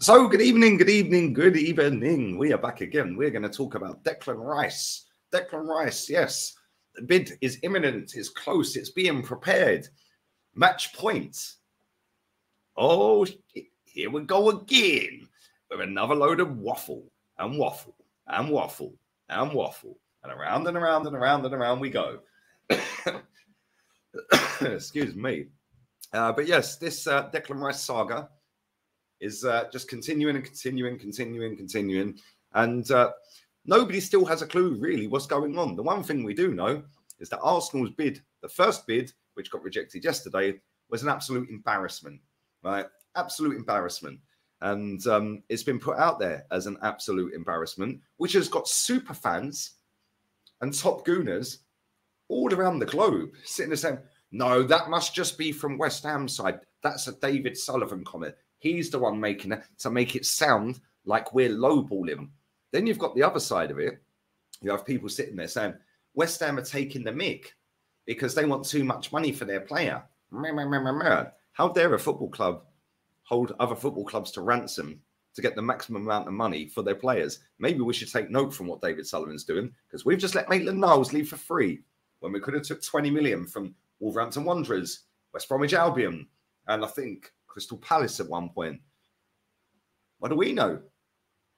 So good evening, good evening, good evening. We are back again. We're going to talk about Declan Rice. Declan Rice, yes. The bid is imminent, it's close, it's being prepared. Match point. Oh, here we go again with another load of waffle and waffle and waffle and waffle. And around and around and around and around we go. Excuse me. But yes, this Declan Rice saga is just continuing and continuing. And nobody still has a clue, really, what's going on. The one thing we do know is that Arsenal's bid, the first bid, which got rejected yesterday, was an absolute embarrassment, right? Absolute embarrassment. And it's been put out there as an absolute embarrassment, which has got super fans and top gooners all around the globe sitting there saying, no, that must just be from West Ham side. That's a David Sullivan comment. He's the one making it to make it sound like we're lowballing. Then you've got the other side of it. You have people sitting there saying, West Ham are taking the mick because they want too much money for their player. How dare a football club hold other football clubs to ransom to get the maximum amount of money for their players? Maybe we should take note from what David Sullivan's doing, because we've just let Maitland-Niles leave for free when we could have took 20 million from Wolverhampton Wanderers, West Bromwich Albion, and I think Crystal Palace at one point. What do we know?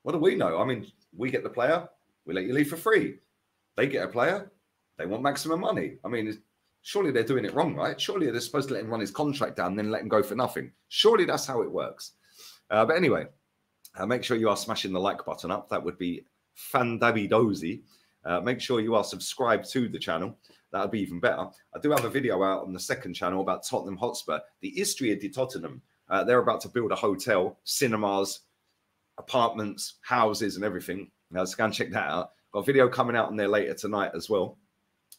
What do we know? I mean, we get the player, we let you leave for free. They get a player, they want maximum money. I mean, surely they're doing it wrong, right? Surely they're supposed to let him run his contract down and then let him go for nothing. Surely that's how it works. But anyway, make sure you are smashing the like button up. That would be fan-dabby-dozy. Make sure you are subscribed to the channel. That would be even better. I do have a video out on the second channel about Tottenham Hotspur, the history of Tottenham. They're about to build a hotel, cinemas, apartments, houses, and everything. So go and check that out. Got a video coming out on there later tonight as well.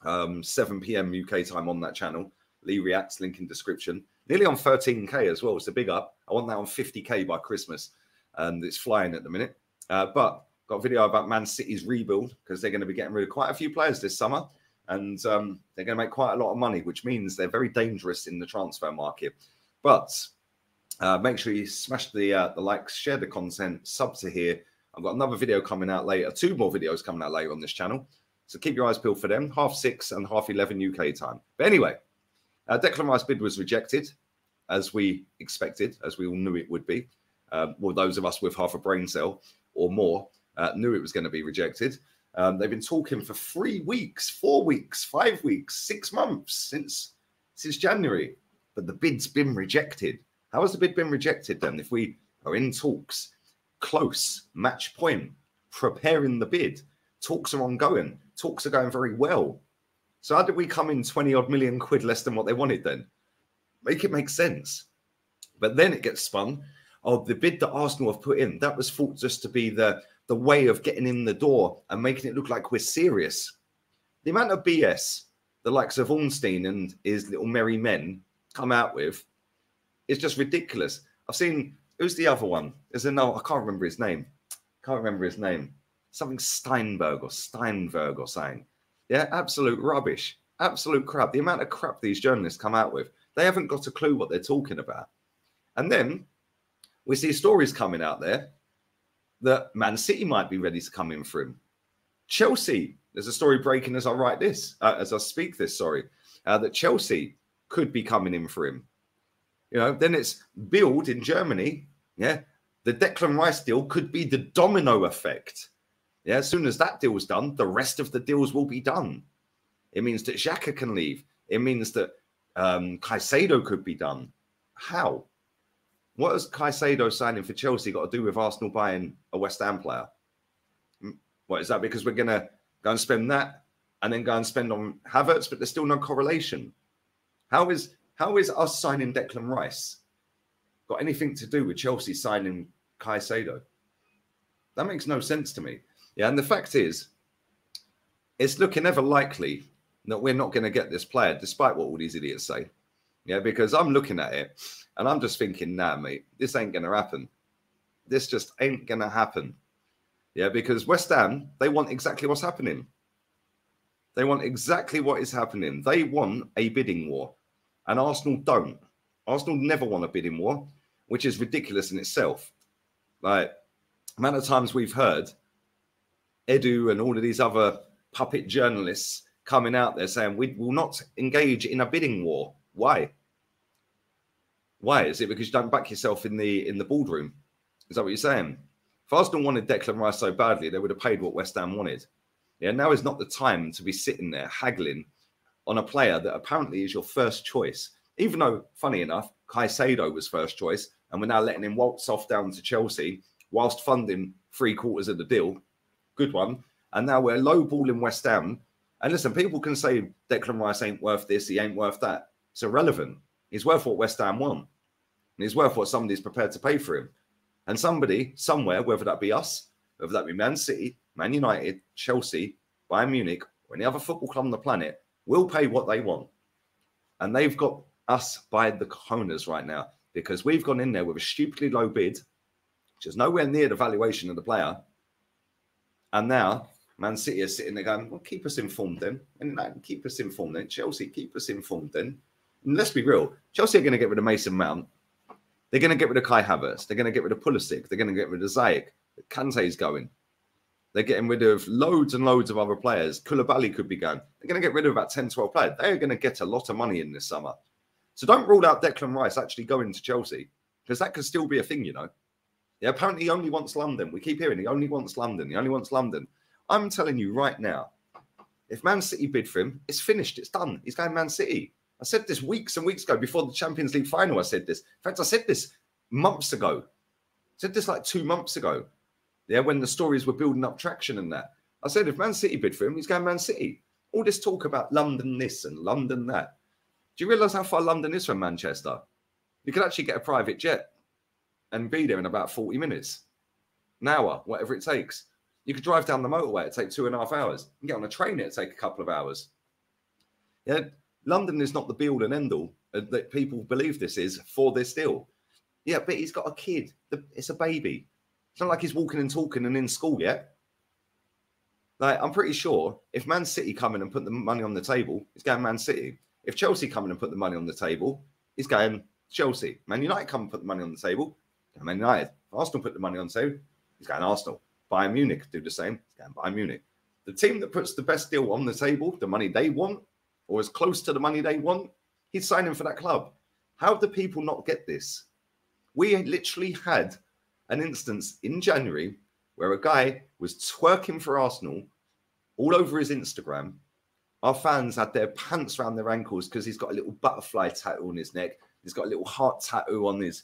7 p.m. UK time on that channel. Lee Reacts, link in description. Nearly on 13K as well. It's a big up. I want that on 50K by Christmas. And it's flying at the minute. But got a video about Man City's rebuild, because they're going to be getting rid of quite a few players this summer. And they're going to make quite a lot of money, which means they're very dangerous in the transfer market. But make sure you smash the likes, share the content, sub to here. I've got another video coming out later, 2 more videos coming out later on this channel. So keep your eyes peeled for them, 6:30 and 11:30 UK time. But anyway, Declan Rice bid was rejected, as we expected, as we all knew it would be. Well, those of us with half a brain cell or more knew it was going to be rejected. They've been talking for 3 weeks, 4 weeks, 5 weeks, 6 months since January. But the bid's been rejected. How has the bid been rejected then? If we are in talks, close, match point, preparing the bid, talks are ongoing, talks are going very well. So how did we come in 20 odd million quid less than what they wanted then? Make it make sense. But then it gets spun. Oh, the bid that Arsenal have put in, that was thought just to be the way of getting in the door and making it look like we're serious. The amount of BS the likes of Ornstein and his little merry men come out with is just ridiculous. I've seen, who's the other one? There's another, I can't remember his name. Something Steinberg or something. Yeah, absolute rubbish. Absolute crap. The amount of crap these journalists come out with, they haven't got a clue what they're talking about. And then we see stories coming out there that Man City might be ready to come in for him. Chelsea, there's a story breaking as I speak this, that Chelsea could be coming in for him. You know, then it's Bild in Germany. Yeah, the Declan Rice deal could be the domino effect. Yeah, as soon as that deal's done, the rest of the deals will be done. It means that Xhaka can leave. It means that Caicedo could be done. How? What has Caicedo signing for Chelsea got to do with Arsenal buying a West Ham player? What, is that because we're going to go and spend that and then go and spend on Havertz, but there's still no correlation? How is us signing Declan Rice got anything to do with Chelsea signing Caicedo? That makes no sense to me. Yeah, and the fact is, it's looking ever likely that we're not going to get this player, despite what all these idiots say. Yeah, because I'm looking at it and I'm just thinking, nah, mate, this ain't going to happen. This just ain't going to happen. Yeah, because West Ham, they want exactly what's happening. They want exactly what is happening. They want a bidding war. And Arsenal don't. Arsenal never want a bidding war, which is ridiculous in itself. Like, the amount of times we've heard Edu and all of these other puppet journalists coming out there saying we will not engage in a bidding war. Why? Why? Is it because you don't back yourself in the boardroom? Is that what you're saying? If Arsenal wanted Declan Rice so badly, they would have paid what West Ham wanted. Yeah, now is not the time to be sitting there haggling on a player that apparently is your first choice. Even though, funny enough, Caicedo was first choice, and we're now letting him waltz off down to Chelsea whilst funding 3/4 of the deal. Good one. And now we're lowballing West Ham. And listen, people can say Declan Rice ain't worth this, he ain't worth that. It's irrelevant. He's worth what West Ham want. And he's worth what somebody's prepared to pay for him. And somebody, somewhere, whether that be us, whether that be Man City, Man United, Chelsea, Bayern Munich, or any other football club on the planet, will pay what they want. And they've got us by the cojones right now because we've gone in there with a stupidly low bid, which is nowhere near the valuation of the player. And now Man City are sitting there going, well, keep us informed then. And keep us informed then. Chelsea, keep us informed then. And let's be real. Chelsea are going to get rid of Mason Mount. They're going to get rid of Kai Havertz. They're going to get rid of Pulisic. They're going to get rid of Ziyech. Kante's going. They're getting rid of loads and loads of other players. Koulibaly could be going. They're going to get rid of about 10, 12 players. They're going to get a lot of money in this summer. So don't rule out Declan Rice actually going to Chelsea because that could still be a thing, you know. Yeah, apparently he only wants London. We keep hearing he only wants London. He only wants London. I'm telling you right now, if Man City bid for him, it's finished. It's done. He's going Man City. I said this weeks and weeks ago before the Champions League final. I said this. In fact, I said this months ago. I said this like 2 months ago. Yeah, when the stories were building up traction and that. I said if Man City bid for him, he's going Man City. All this talk about London this and London that. Do you realise how far London is from Manchester? You could actually get a private jet and be there in about 40 minutes, an hour, whatever it takes. You could drive down the motorway, it'd take 2.5 hours. You can get on a train, it'd take a couple of hours. Yeah, London is not the be all and end all that people believe this is for this deal. Yeah, but he's got a kid. It's a baby. It's not like he's walking and talking and in school yet. Like, I'm pretty sure if Man City come in and put the money on the table, he's going Man City. If Chelsea come in and put the money on the table, he's going Chelsea. Man United come and put the money on the table, Man United. If Arsenal put the money on the table, he's going Arsenal. Bayern Munich do the same, he's going Bayern Munich. The team that puts the best deal on the table, the money they want, or as close to the money they want, he's signing for that club. How do people not get this? We literally had an instance in January where a guy was twerking for Arsenal all over his Instagram. Our fans had their pants around their ankles because he's got a little butterfly tattoo on his neck. He's got a little heart tattoo on his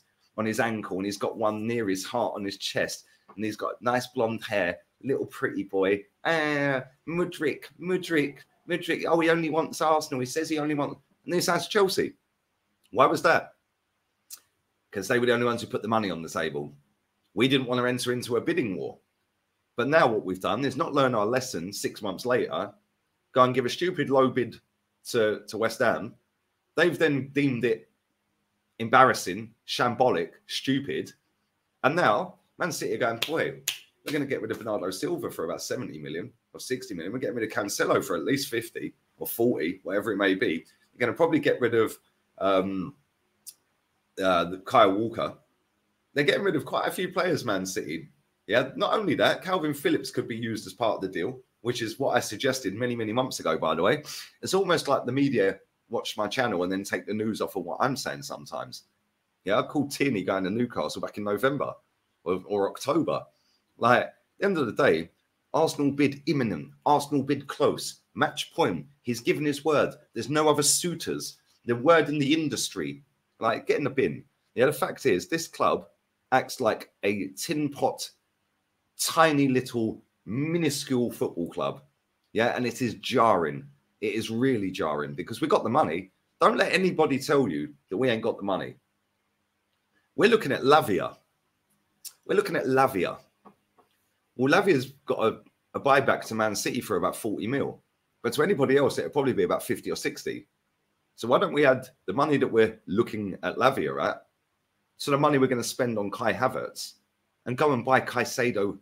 ankle, and he's got one near his heart on his chest. And he's got nice blonde hair, little pretty boy. Mudryk. Oh, he only wants Arsenal. He says he only wants... And then he signs Chelsea. Why was that? Because they were the only ones who put the money on the table. We didn't want to enter into a bidding war. But now what we've done is not learn our lesson 6 months later, go and give a stupid low bid to West Ham. They've then deemed it embarrassing, shambolic, stupid. And now Man City are going, boy, we're going to get rid of Bernardo Silva for about 70 million or 60 million. We're getting rid of Cancelo for at least 50 or 40, whatever it may be. You're going to probably get rid of Kyle Walker. They're getting rid of quite a few players, Man City. Yeah, not only that, Calvin Phillips could be used as part of the deal, which is what I suggested many, many months ago, by the way. It's almost like the media watch my channel and then take the news off of what I'm saying sometimes. Yeah, I called Tierney going to Newcastle back in November or October. Like, at the end of the day, Arsenal bid imminent. Arsenal bid close. Match point. He's given his word. There's no other suitors. The word in the industry. Like, get in the bin. Yeah, the fact is, this club acts like a tin pot, tiny little, minuscule football club. Yeah, and it is jarring. It is really jarring because we got the money. Don't let anybody tell you that we ain't got the money. We're looking at Lavia. We're looking at Lavia. Well, Lavia's got a buyback to Man City for about 40 mil. But to anybody else, it'll probably be about 50 or 60. So why don't we add the money that we're looking at Lavia at to the money we're going to spend on Kai Havertz and go and buy Caicedo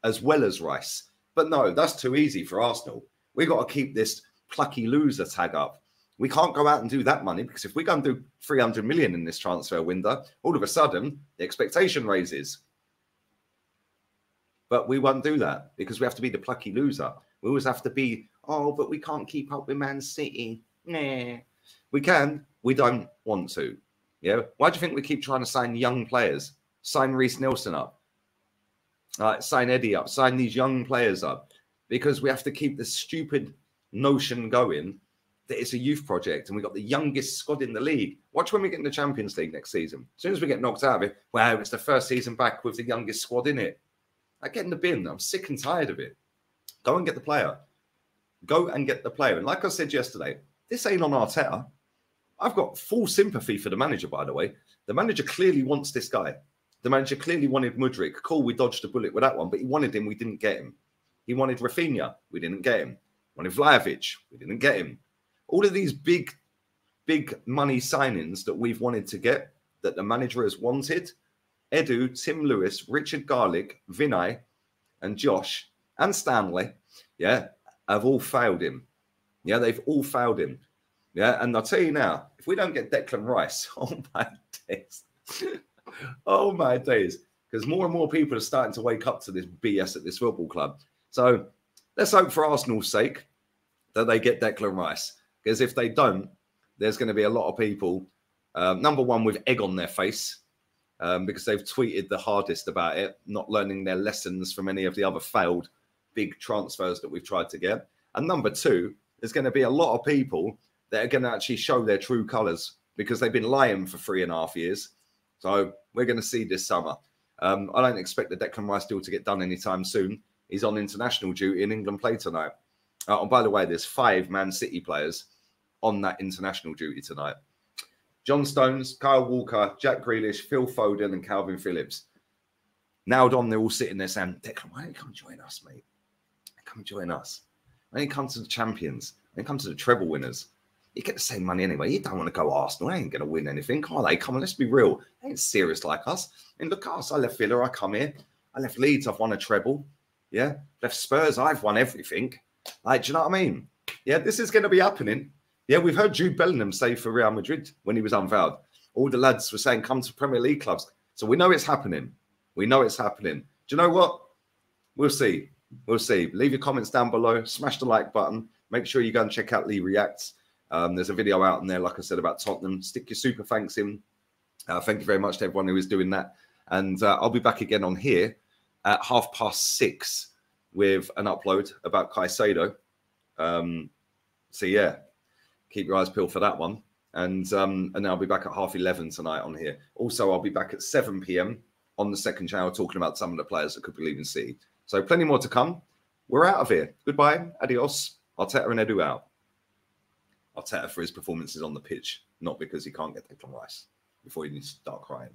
as well as Rice? But no, that's too easy for Arsenal. We've got to keep this plucky loser tag up. We can't go out and do that money because if we go and do 300 million in this transfer window, all of a sudden the expectation raises. But we won't do that because we have to be the plucky loser. We always have to be, oh, but we can't keep up with Man City. Nah. We can. We don't want to. Yeah. Why do you think we keep trying to sign young players? Sign Reece Nelson up. Sign Eddie up. Sign these young players up. Because we have to keep this stupid notion going that it's a youth project and we've got the youngest squad in the league. Watch when we get in the Champions League next season. As soon as we get knocked out of it, wow, it's the first season back with the youngest squad in it. I get in the bin. I'm sick and tired of it. Go and get the player. Go and get the player. And like I said yesterday, this ain't on Arteta. I've got full sympathy for the manager, by the way. The manager clearly wants this guy. The manager clearly wanted Mudryk. Cool, we dodged a bullet with that one, but he wanted him. We didn't get him. He wanted Rafinha. We didn't get him. Wanted Vlahovic. We didn't get him. All of these big money signings that we've wanted to get, that the manager has wanted, Edu, Tim Lewis, Richard Garlick, Vinay, and Josh, and Stanley, yeah, have all failed him. Yeah, they've all failed him. Yeah, and I'll tell you now, if we don't get Declan Rice, oh my days. Oh my days. Because more and more people are starting to wake up to this BS at this football club. So let's hope for Arsenal's sake that they get Declan Rice. Because if they don't, there's going to be a lot of people, number one, with egg on their face, because they've tweeted the hardest about it, not learning their lessons from any of the other failed big transfers that we've tried to get. And number two, there's going to be a lot of people that are going to actually show their true colours because they've been lying for 3.5 years. So we're going to see this summer. I don't expect the Declan Rice deal to get done anytime soon. He's on international duty and England play tonight. And by the way, there's 5 Man City players on that international duty tonight. John Stones, Kyle Walker, Jack Grealish, Phil Foden, and Calvin Phillips. Nailed on, they're all sitting there saying, Declan, why don't you come join us, mate? Come join us. When you come to the champions, when you come to the treble winners, you get the same money anyway. You don't want to go Arsenal. They ain't going to win anything, are they? Come on, let's be real. They ain't serious like us. And look at us. I left Villa, I come here. I left Leeds, I've won a treble. Yeah. Left Spurs, I've won everything. Like, do you know what I mean? Yeah, this is going to be happening. Yeah, we've heard Jude Bellingham say for Real Madrid when he was unveiled. All the lads were saying, come to Premier League clubs. So we know it's happening. We know it's happening. Do you know what? We'll see. We'll see. Leave your comments down below. Smash the like button. Make sure you go and check out Lee Reacts. There's a video out in there, like I said, about Tottenham. Stick your super thanks in. Thank you very much to everyone who is doing that. And I'll be back again on here at 6:30 with an upload about Caicedo. So, yeah, keep your eyes peeled for that one. And then I'll be back at 11:30 tonight on here. Also, I'll be back at 7 p.m. on the second channel talking about some of the players that could be leaving City. So plenty more to come. We're out of here. Goodbye. Adios. Arteta and Edu out. Arteta for his performances on the pitch, not because he can't get Declan Rice before he needs to start crying.